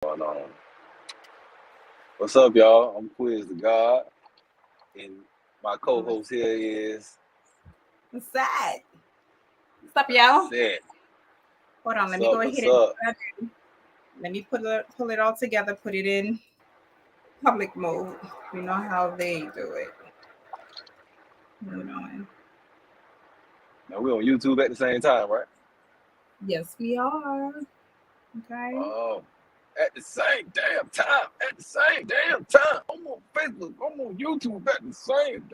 Going on. What's up, y'all? I'm Quiz the God, and my co-host here is What's that? What's up, y'all? Set. Hold on, let What's me go up? ahead What's and up? let me pull it all together, put it in public mode. You know how they do it. Hold on. Now we on YouTube at the same time, right? Yes, we are. Okay. Oh, at the same damn time. At the same damn time. I'm on Facebook. I'm on YouTube at the same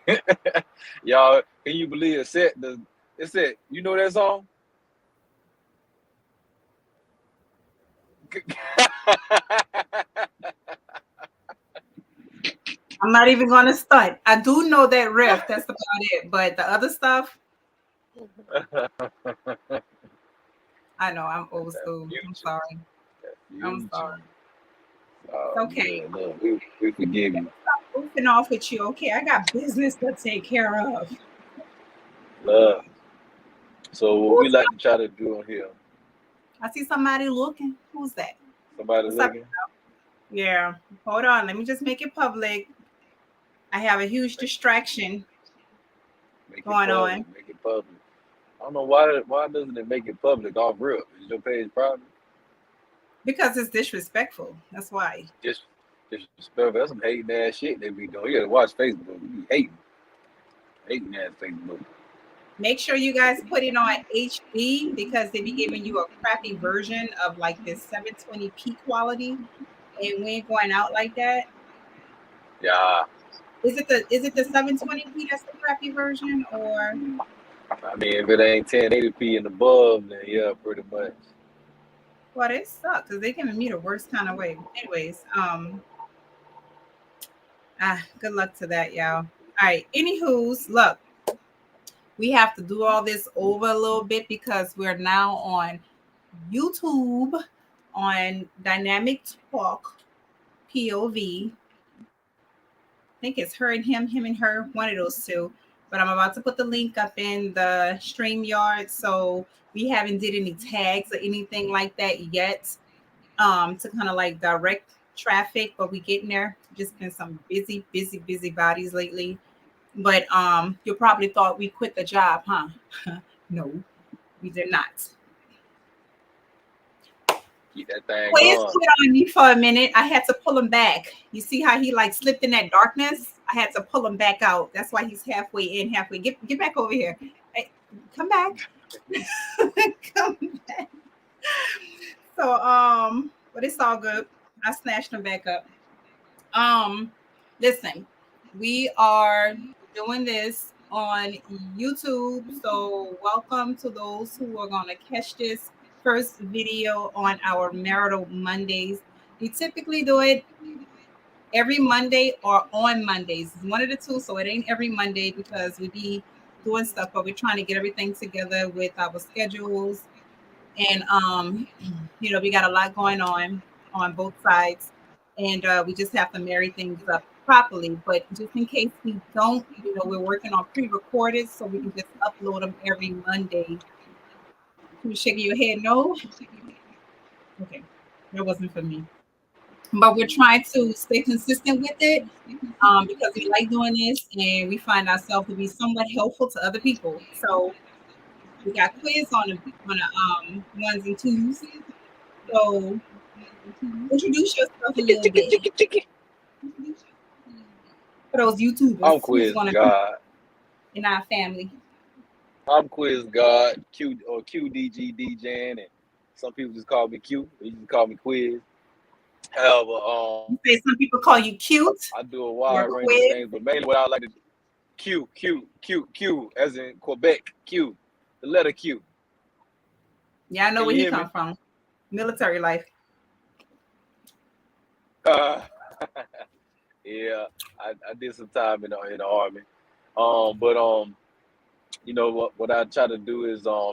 damn. Y'all, can you believe it? It said, you know that song? I'm not even gonna stunt. I do know that riff. That's about it. But the other stuff, I know I'm old school. I'm sorry. I'm sorry. It's okay. Yeah, look, we forgive you. Stop goofing off with you. Okay, I got business to take care of. Love. So what we like to try to do on here, I see somebody looking. Who's that? somebody What's up? looking, Yeah. Hold on. Let me just make it public. I have a huge distraction make it going public, on make it public. I don't know why doesn't it make it public off rip? Is your page private? because it's disrespectful. That's why. Disrespectful. That's some hating ass shit they be doing. You gotta watch Facebook. You be hating ass Facebook. Make sure you guys put it on HB because they be giving you a crappy version of like this 720p quality, and we ain't going out like that. Yeah, Is it the 720p that's the crappy version, or I mean if it ain't 1080p and above, then yeah, pretty much. well, they suck because they giving me the worst kind of way. Anyways, good luck to that, y'all. All right. Anywho's, look, we have to do all this over a little bit because we're now on YouTube on Dynamic Talk POV. I think it's her and him and her, one of those two. But I'm about to put the link up in the StreamYard. So we haven't did any tags or anything like that yet to kind of like direct traffic, but we getting there. Just been some busy bodies lately. But you probably thought we quit the job, huh? No, we did not. Keep that thing Quiz going. quit on me for a minute. I had to pull him back. You see how he like slipped in that darkness? I had to pull him back out. That's why he's halfway in, halfway. Get back over here. Hey, come back. Come back. So but it's all good. I snatched him back up. Listen, we are doing this on YouTube. So welcome to those who are gonna catch this first video on our Marital Mondays. We typically do it every Monday or on Mondays. It's one of the two, so it ain't every Monday because we be doing stuff, but we're trying to get everything together with our schedules. And we got a lot going on both sides, and we just have to marry things up properly. But just in case we don't, we're working on pre-recorded so we can just upload them every Monday. You shaking your head no? Okay, that wasn't for me. But we're trying to stay consistent with it because we like doing this and we find ourselves to be somewhat helpful to other people. So we got quiz on the ones and twos. So introduce yourself a little bit for those YouTubers I'm who's Quiz gonna be God. in our family. I'm Quiz God, Q or QDG DJing, and some people just call me Q. They just call me Quiz. However, You say some people call you cute I do a or wide range of quiz. things, but mainly what I like to do, Q, as in Quebec, Q, the letter Q. Yeah, I know Can where you he hear me? come from. Military life. Uh, yeah, I did some time in the army. But what I try to do is I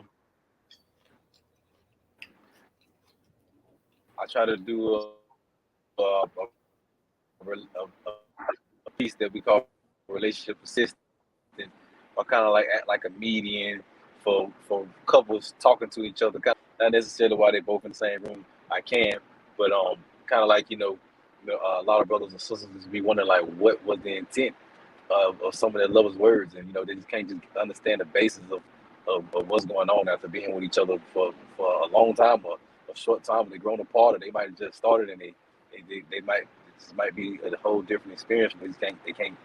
try to do a piece that we call relationship assistant, or kind of like act like a median for couples talking to each other. not necessarily while they're both in the same room. I can, but kind of like a lot of brothers and sisters just be wondering like what was the intent of some of their lovers' words, and they just can't just understand the basis of what's going on after being with each other for a long time or a short time. They've grown apart, or they might have just started, and they might this might be a whole different experience, but they can't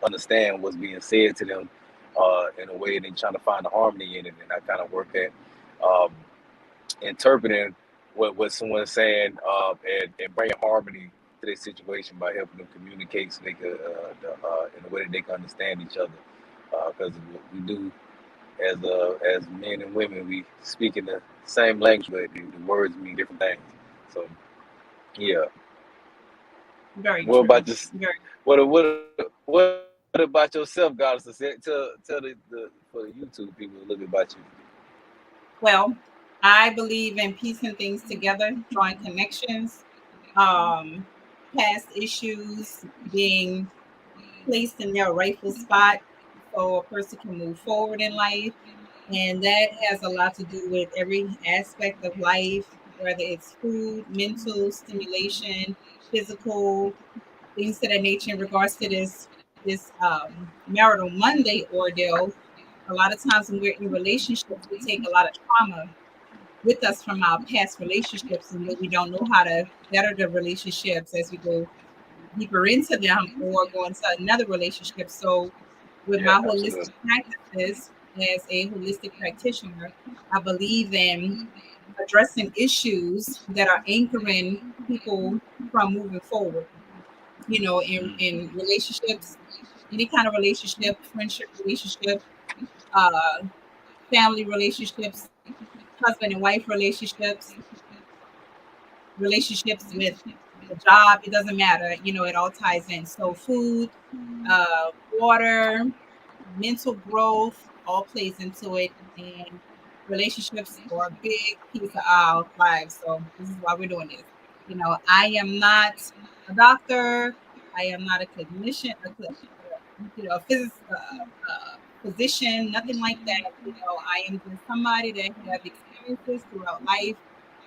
understand what's being said to them in a way, and they're trying to find the harmony in it. And I kind of work at um, interpreting what someone's saying and bringing harmony to their situation by helping them communicate so they could in a way that they can understand each other. Because we do, as men and women, we speak in the same language, but the words mean different things. So yeah. Very What true. about just Very. what about yourself, Goddess? Tell the for the YouTube people a little bit about you. Well, I believe in piecing things together, drawing connections, um, past issues being placed in their rightful spot so a person can move forward in life. And that has a lot to do with every aspect of life, whether it's food, mental stimulation, physical, things to that nature in regards to this marital Monday ordeal. A lot of times when we're in relationships, we take a lot of trauma with us from our past relationships, and we don't know how to better the relationships as we go deeper into them or go into another relationship. So, with Yeah, my holistic absolutely. practices as a holistic practitioner, I believe in addressing issues that are anchoring people from moving forward. In relationships, any kind of relationship, friendship relationship, uh, family relationships, husband and wife relationships, relationships with the job, it doesn't matter. It all ties in. So food, water, mental growth all plays into it, and relationships are a big piece of our lives. So this is why we're doing this. I am not a doctor. I am not a clinician, a physician, nothing like that. I am just somebody that have experiences throughout life,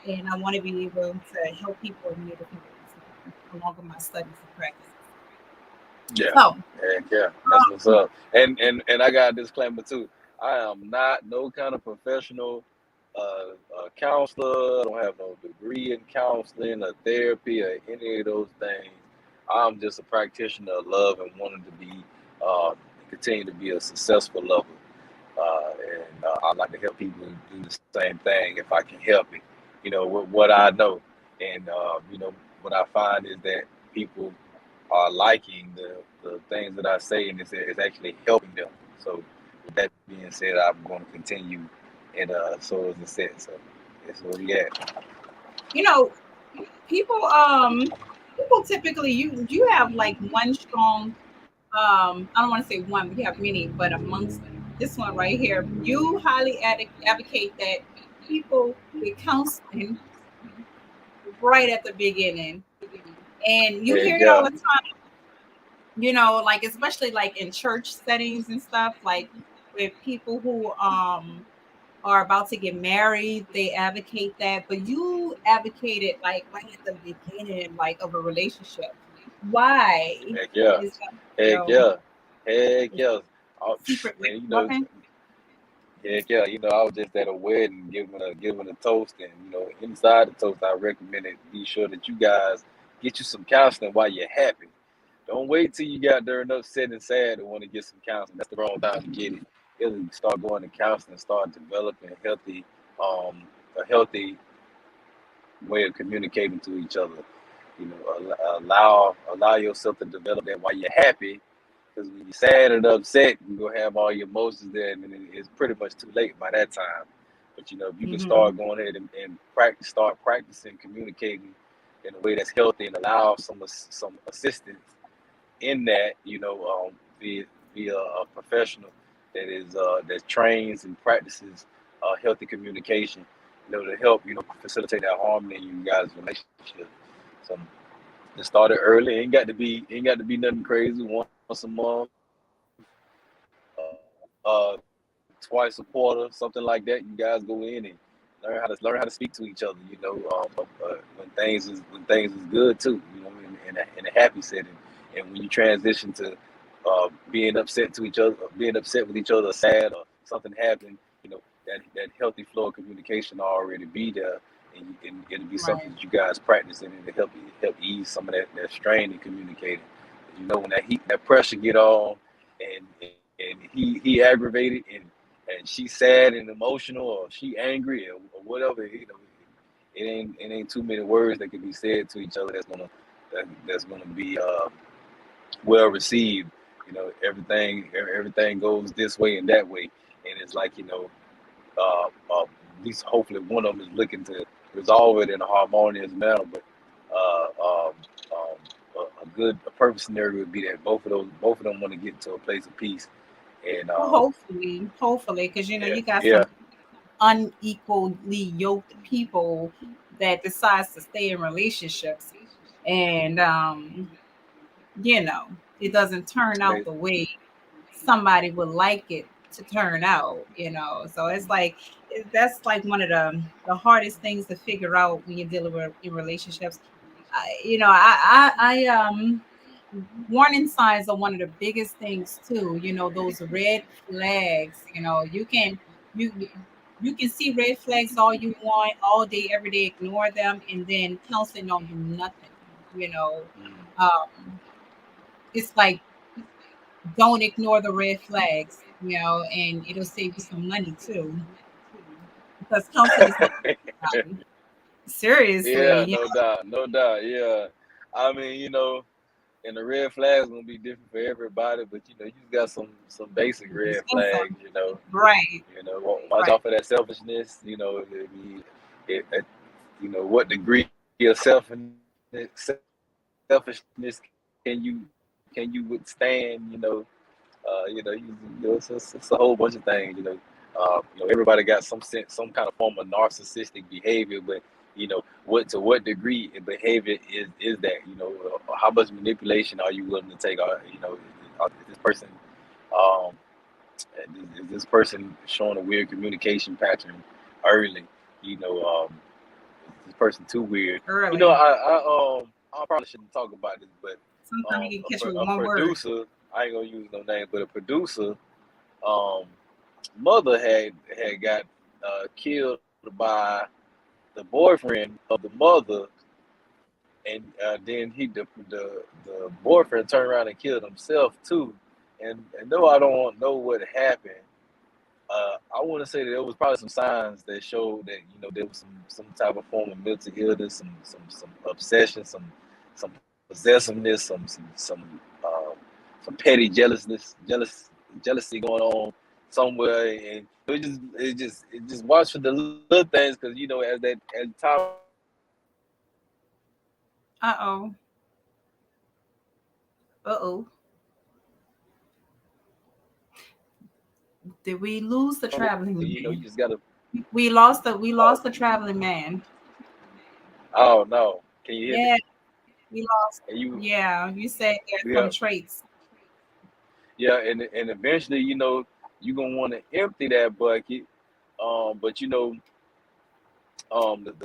and I want to be able to help people in many different ways along with my studies and practices. Yeah, So, heck yeah, that's what's up. And I got a disclaimer too. I am not no kind of professional counselor. I don't have no degree in counseling or therapy or any of those things. I'm just a practitioner of love and wanting to be continue to be a successful lover. And I like to help people do the same thing if I can help it. With what I know, and what I find is that people are liking the things that I say, and it's actually helping them. So, with that being said, I'm going to continue, and so is the set. So, that's where we at. you know, people typically you have like one strong I don't want to say one, we have many, but amongst this one right here, you highly advocate that people get counseling right at the beginning. And you hear Heck it all yeah, the time, like especially like in church settings and stuff, like with people who are about to get married, they advocate that, but you advocated like right at the beginning, like of a relationship. Why heck yeah, is that, heck yeah, heck is yeah. Oh, secret and weapon? heck yeah, I was just at a wedding giving a toast, and inside the toast, I recommended be sure that you guys get you some counseling while you're happy. Don't wait till you got there and upset and sad to want to get some counseling. That's the wrong time to get it. It'll start going to counseling, start developing a healthy way of communicating to each other. Allow yourself to develop that while you're happy, because when you're sad and upset, you're gonna have all your emotions there, and then it's pretty much too late by that time. But if you can Hmm. start going ahead and start practicing communicating in a way that's healthy and allow some assistance in that, be a professional that trains and practices healthy communication, to help facilitate that harmony in you guys' relationship. So just start it early. Ain't got to be nothing crazy. Once a month, twice a quarter, something like that. You guys go in and learn how to speak to each other. When things is good too. In a happy setting, and when you transition to being upset to each other, being upset with each other, sad or something happened, that healthy flow of communication will already be there, and it'll be something Right. that you guys practice, and it'll help ease some of that strain in communicating. When that pressure get on, and he aggravated, and she's sad and emotional, or she angry, or whatever. It ain't too many words that can be said to each other that's gonna be well received. Everything goes this way and that way, and it's like at least hopefully one of them is looking to resolve it in a harmonious manner. But a perfect scenario would be that both of them want to get to a place of peace, and Hopefully, because yeah, you got yeah, some unequally yoked people that decides to stay in relationships, and you know, it doesn't turn out they, the way somebody would like it to turn out. So it's like that's like one of the hardest things to figure out when you're dealing with in relationships. I warning signs are one of the biggest things too. Those red flags. You can see red flags all you want, all day, every day, ignore them, and then counseling don't do nothing. You know, um, it's like don't ignore the red flags. And it'll save you some money too, because counseling is not seriously. yeah, no doubt, no doubt, yeah. I mean, and the red flags gonna be different for everybody, but you just got some basic red flags. Right, Watch right. out for that selfishness. What degree of selfishness can you withstand? It's a whole bunch of things. Everybody got some kind of form of narcissistic behavior, but what degree in behavior is that? How much manipulation are you willing to take? Is this person um, is this person showing a weird communication pattern early? You know, is this person too weird? Early. I probably shouldn't talk about this, but Sometimes you can catch you with a one word. producer, I ain't gonna use no name, but a producer, um, mother had got killed by the boyfriend of the mother, and then the boyfriend turned around and killed himself too. And though I don't know what happened, I want to say that there was probably some signs that showed that there was some type of form of mental illness, some obsession, some possessiveness, some petty jealousy going on somewhere, and it just watch for the little things, because as time progresses, Uh oh. Uh oh. Did we lose the traveling you just man? gotta. We lost the traveling man. Oh no, can you hear me? Yeah, we lost. And you, Yeah, you said there's yeah, some traits. yeah, and eventually, you're gonna want to empty that bucket. But the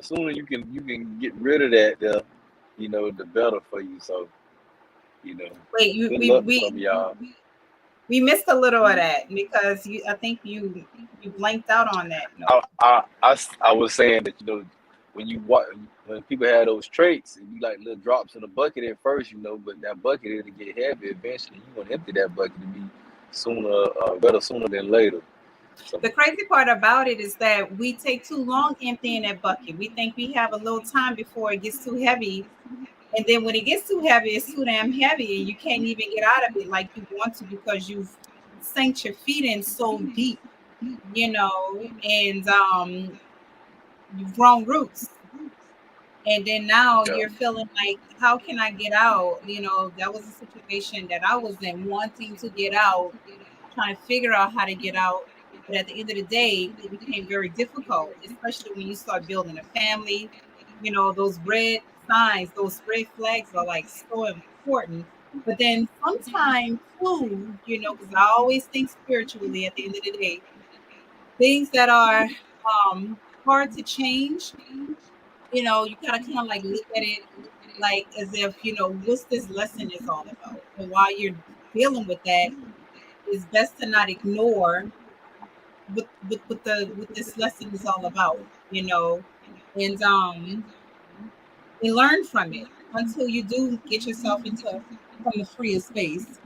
sooner you can get rid of that, the better for you. So, you know, Wait, good luck to some of y'all. we missed a little of that because I think you blanked out on that. No. I was saying that when when people have those traits, it be like little drops in the bucket at first, but that bucket it'll get heavy eventually. You want to empty that bucket to be better sooner than later. So The crazy part about it is that we take too long emptying that bucket. We think we have a little time before it gets too heavy. And then when it gets too heavy, it's too damn heavy and you can't even get out of it like you want to because you've sank your feet in so deep, and you've grown roots. And then now yeah, you're feeling like, how can I get out? That was a situation that I was in, wanting to get out, trying to figure out how to get out. But at the end of the day, it became very difficult, especially when you start building a family. Those red signs, those red flags are like so important. But then sometimes too, because I always think spiritually at the end of the day, things that are hard to change, you know, you gotta kind of like look at it like as if, you know, what's this lesson is all about. And while you're dealing with that, it's best to not ignore what this lesson is all about, you know, and and learn from it until you do get yourself into from the freest space.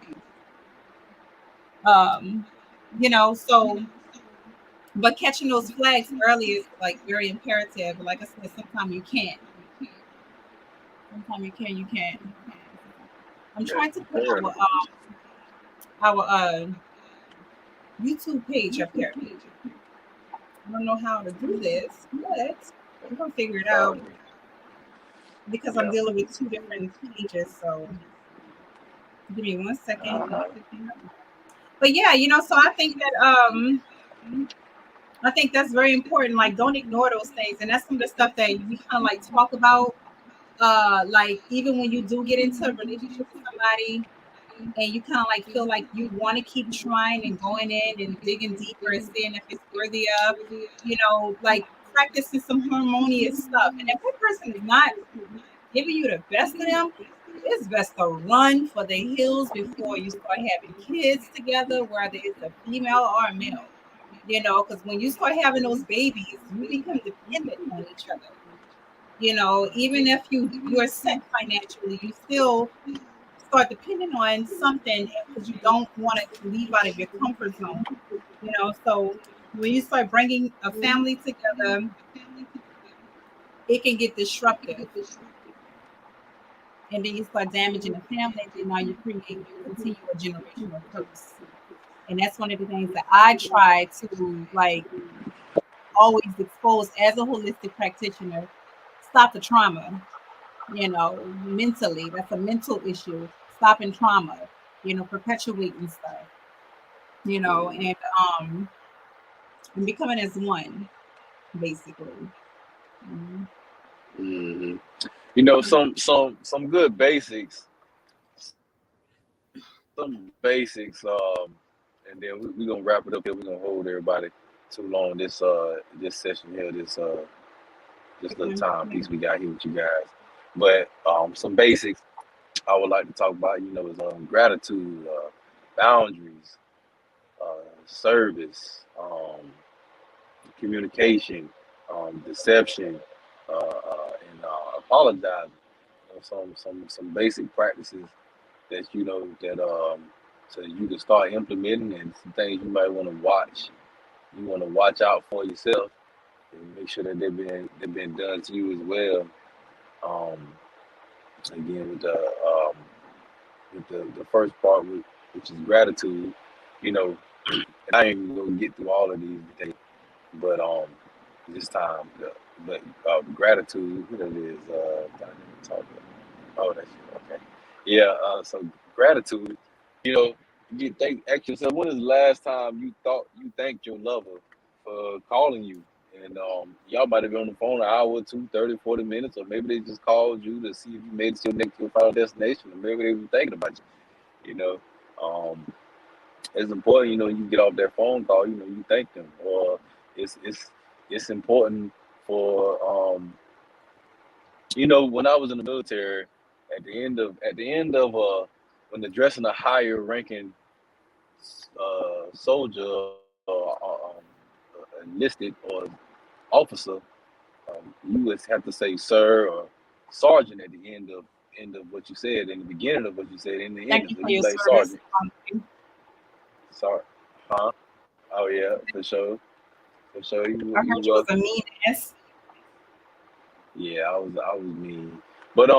Um, you know, so but catching those flags early is like very imperative. Like I said, sometimes you can't. Sometimes you can, you can't. I'm Yeah, trying to put fair enough. our YouTube page up here. I don't know how to do this, but we're gonna figure it Uh, out because I'm yeah. dealing with two different pages. So give me one second. Uh-huh. But yeah, you know, so I think that's very important. Like, don't ignore those things, and that's some of the stuff that we kind of like talk about. Like even when you do get into a relationship with somebody, and you kind of like feel like you want to keep trying and going in and digging deeper and seeing if it's worthy of, you know, like practicing some harmonious stuff. And if that person is not giving you the best of them, it's best to run for the hills before you start having kids together, whether it's a female or a male. You know, because when you start having those babies, you become dependent on each other. You know, even if you're set financially, you still start depending on something because you don't want to leave out of your comfort zone. You know, so when you start bringing a family together, it can get disruptive, and then you start damaging the family, and then now you continue a generational curse. And that's one of the things that I try to like always expose as a holistic practitioner. Stop the trauma, you know, mentally. That's a mental issue. Stopping trauma, you know, perpetuating stuff, you know, um and becoming as one, basically. Mhm. Hmm. You know, some good basics, some basics, and then we gonna wrap it up here. We're gonna hold everybody too long this session here, this little Okay. time piece we got here with you guys. But some basics I would like to talk about, you know, is gratitude, boundaries, service, communication, deception, and apologizing. You know, some basic practices that you know that so you can start implementing, and some things you might want to watch. You want to watch out for yourself and make sure that they've been done to you as well. Um, Again with the first part, which is gratitude. You know, and I ain't even gonna get through all of these today, but this time, but gratitude. What it is? I didn't talk about. Oh, that's okay. Yeah. So gratitude. You know, you think ask yourself, when is the last time you thought you thanked your lover for calling you? And y'all might have been on the phone an hour, 2, 30, 40 minutes, or maybe they just called you to see if you made it to your final destination, or maybe they were thinking about you. You know, um, it's important. You know, you get off that phone call. You know, you thank them, or it's important for you know, when I was in the military, at the end of when addressing a higher ranking soldier or enlisted or officer, you would have to say sir or sergeant at the end of what you said, in the beginning of what you said, in the Thank ending. you So for you your like service. sergeant, sorry, huh? Oh yeah, for sure, for sure. I You heard you was a welcome. mean ass. Yeah, I was mean, but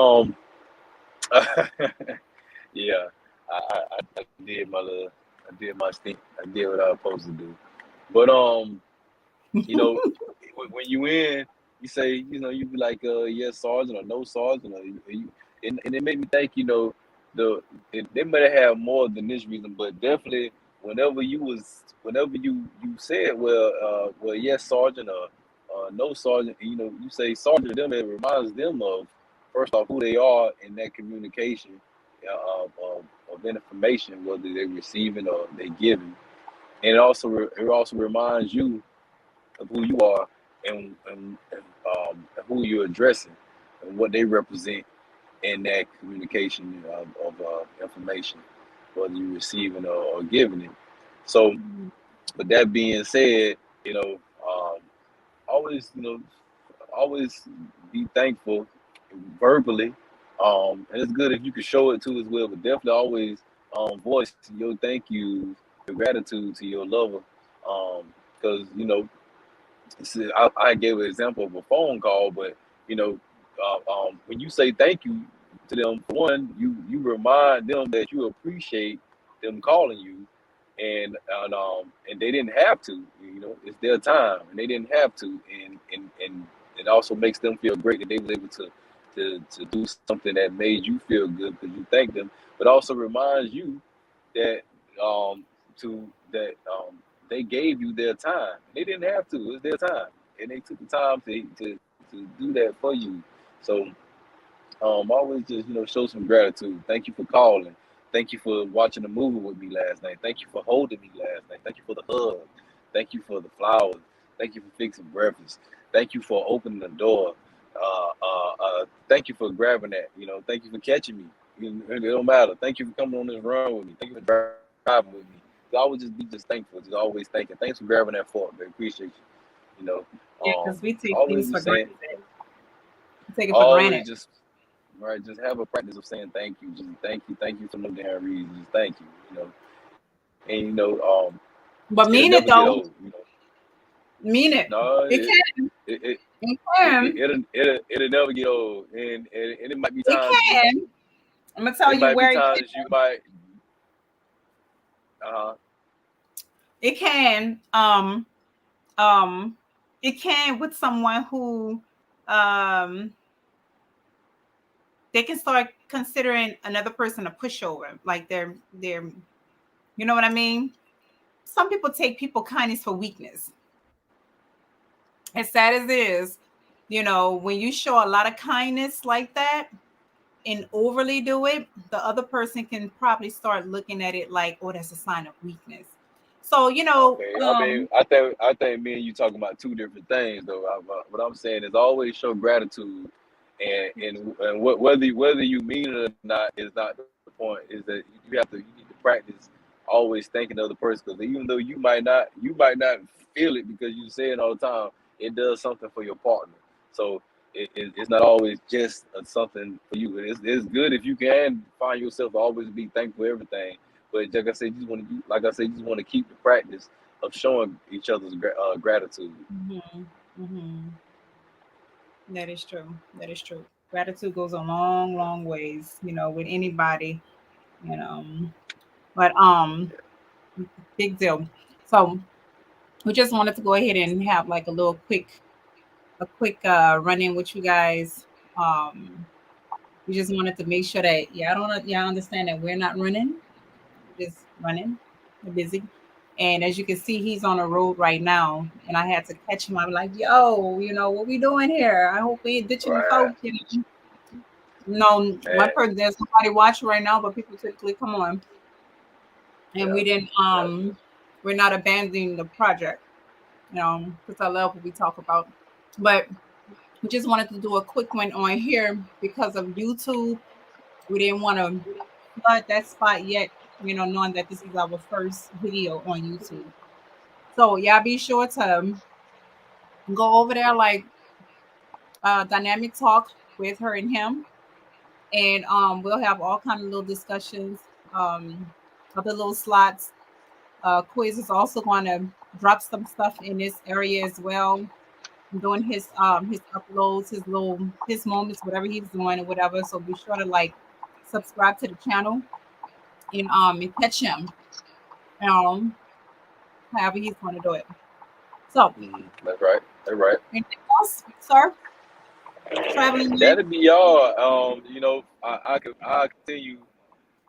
yeah, I did my little, I did my stint, I did what I was supposed to do. But you know, when you in, you say, you know, you be like, yes, sergeant, or no, sergeant, or and it made me think, you know, they might have more than this reason, but definitely whenever you said, well, yes, sergeant, or no, sergeant, you know, you say sergeant to them, it reminds them of first off who they are in that communication of information, whether they're receiving or they're giving, and it also reminds you of who you are who you're addressing and what they represent in that communication of information, whether you're receiving or giving it. So, but that being said, you know, always, always be thankful verbally. And it's good if you can show it too as well, but definitely always voice your thank you, your gratitude to your lover. Because, see, I gave an example of a phone call, but you know, when you say thank you to them, for one, you remind them that you appreciate them calling you, and they didn't have to. It's their time, and they didn't have to, and it also makes them feel great that they was able to do something that made you feel good because you thanked them, but also reminds you that to that they gave you their time. They didn't have to. It was their time, and they took the time to do that for you. So always just show some gratitude. Thank you for calling. Thank you for watching the movie with me last night. Thank you for holding me last night. Thank you for the hug. Thank you for the flowers. Thank you for fixing breakfast. Thank you for opening the door. Thank you for grabbing that. Thank you for catching me. It don't matter. Thank you for coming on this run with me. Thank you for driving with me. I would just be just thankful. Just always thanking. Thanks for grabbing that fork. I appreciate you. Yeah, because we take Always things for just saying. granted. We take it for Always granted. just right. Just have a practice of saying thank you. Just thank you for no damn reason. Just thank you. And But it'll mean it never get though. old. Mean it. No, It can. it, it, It it, can. it'll never get old. And it might be It times can. I'm gonna tell it you might be where it can. times you might uh It can. Um, it can with someone who um they can start considering another person a pushover, like they're you know what I mean? Some people take people kindness for weakness. As sad as it is, when you show a lot of kindness like that and overly do it, the other person can probably start looking at it like, oh, that's a sign of weakness. So, okay. I think me and you talking about two different things though. What I'm saying is always show gratitude, and whether you mean it or not is not the point. Is that you need to practice always thanking the other person, because even though you might not feel it because you say it all the time, it does something for your partner. So it's not always just something for you. It's good if you can find yourself to always be thankful for everything. But like I said, you just want to keep the practice of showing each other's gratitude. mm-hmm. That is true. That is true. Gratitude goes a long, long ways, with anybody, you know. But big deal. So we just wanted to go ahead and have like a quick run in with you guys. We just wanted to make sure that y'all understand that we're not running, we're just running. We're busy. And as you can see, he's on the road right now. And I had to catch him. I'm like, yo, what we doing here? I hope we ain't ditching the Right, folks. No, man. there's nobody watching right now, but people typically come on. And Yeah, we didn't definitely. we're not abandoning the project, because I love what we talk about. But we just wanted to do a quick one on here because of YouTube. We didn't want to flood that spot yet, knowing that this is our first video on YouTube. So y'all be sure to go over there, like dynamic talk with her and him, and we'll have all kind of little discussions, other little slots. Quiz is also going to drop some stuff in this area as well, doing his uploads, his moments, whatever he's doing or whatever. So be sure to like subscribe to the channel and catch him, um however he's going to do it. So That's right. That's right. anything else, sir? Traveling man? That'll be all. I continue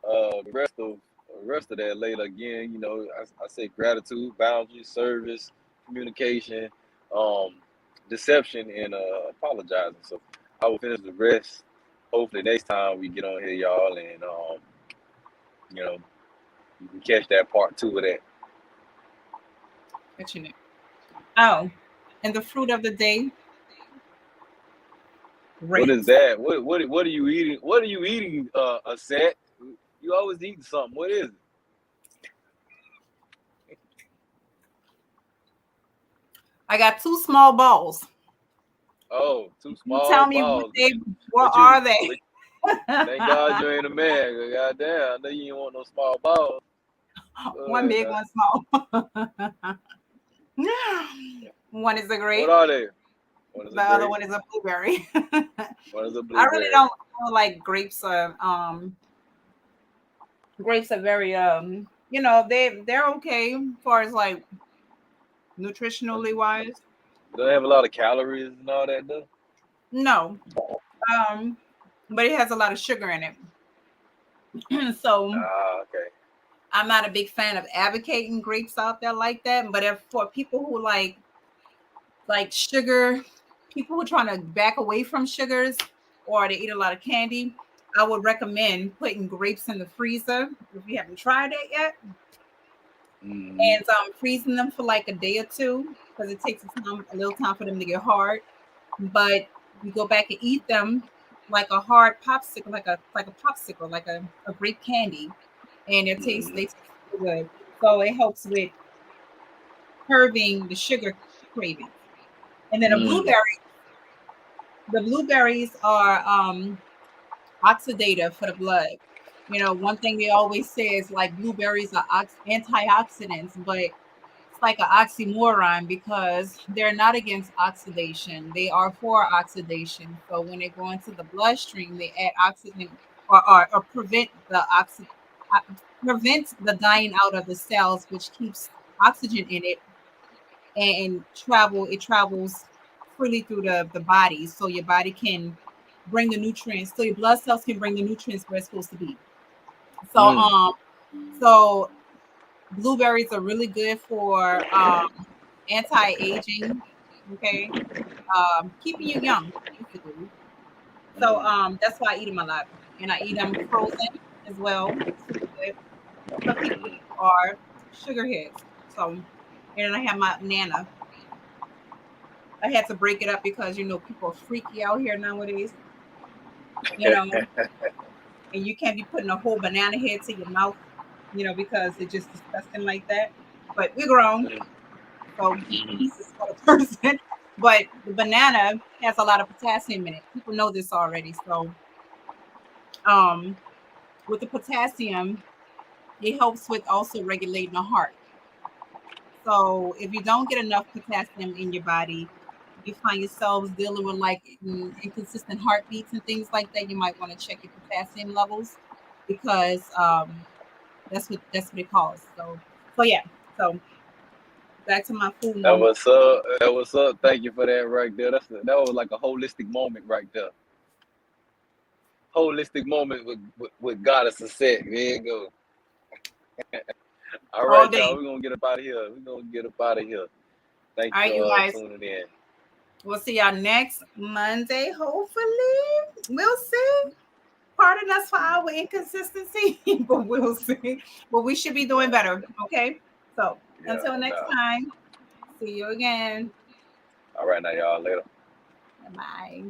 the rest of that later. Again, I say gratitude, boundaries, service, communication, um, deception, and apologizing. So I will finish the rest. Hopefully next time we get on here, y'all, and you know you can catch that part two of that. Catching it. Oh, And the fruit of the day, What is grapes. that? What are you eating? What are you eating, a set? You always eating something. What is it? I got two small balls. Oh, two You small tell me what balls. they, what But you, are they? but thank God you ain't a man. Goddamn, I know you ain't want no small balls. Go One ahead big, now. one small. One is a What grape. are they? One is a The other grape. one is a blueberry. One is a I really blueberry. don't feel like grapes are very they're okay as far as like nutritionally wise. Don't have a lot of calories and all that, though. No. Um but it has a lot of sugar in it. So Ah, okay. I'm not a big fan of advocating grapes out there like that. But if for people who like sugar, people who are trying to back away from sugars or they eat a lot of candy, I would recommend putting grapes in the freezer if you haven't tried it yet, Mm-hmm. and freezing them for like a day or two because it takes a little time for them to get hard. But you go back and eat them like a hard popsicle, like a popsicle, like a grape candy, and Mm-hmm. they taste so good. So it helps with curbing the sugar cravings. And then Mm. the blueberries are oxidative for the blood. You know, one thing they always say is like blueberries are antioxidants, but it's like an oxymoron because they're not against oxidation. They are for oxidation. So when they go into the bloodstream, they add oxygen or prevent the dying out of the cells, which keeps oxygen in it and it travels freely through the body so your body can bring the nutrients so your blood cells can bring the nutrients where it's supposed to be. So Mm. so blueberries are really good for anti-aging, okay, keeping you young basically. So Mm. that's why I eat them a lot, and I eat them frozen as well. Super good for people who are sugar heads. So and then I have my nana. I had to break it up because people are freaky out here nowadays. You know, and you can't be putting a whole banana head to your mouth. Because it's just disgusting like that. But we're grown, so Mm. pieces for the person. But the banana has a lot of potassium in it. People know this already. So um, with the potassium, it helps with also regulating the heart. So if you don't get enough potassium in your body, you find yourselves dealing with like inconsistent heartbeats and things like that, you might want to check your potassium levels because that's what it calls. So yeah. So back to my food That moment. was up. That was up. Thank you for that right there. That was like a holistic moment right there. Holistic moment with Goddess and set. There you go. All All right, day. y'all. We're gonna get up out of here. We're gonna get up out of here. Thank All you right, you for guys. tuning in. We'll see y'all next Monday. Hopefully, we'll see. Pardon us for our inconsistency, but we'll see. But we should be doing Yeah, better. Okay. So yeah, until no next doubt. time, see you again. All right, now y'all later. Bye.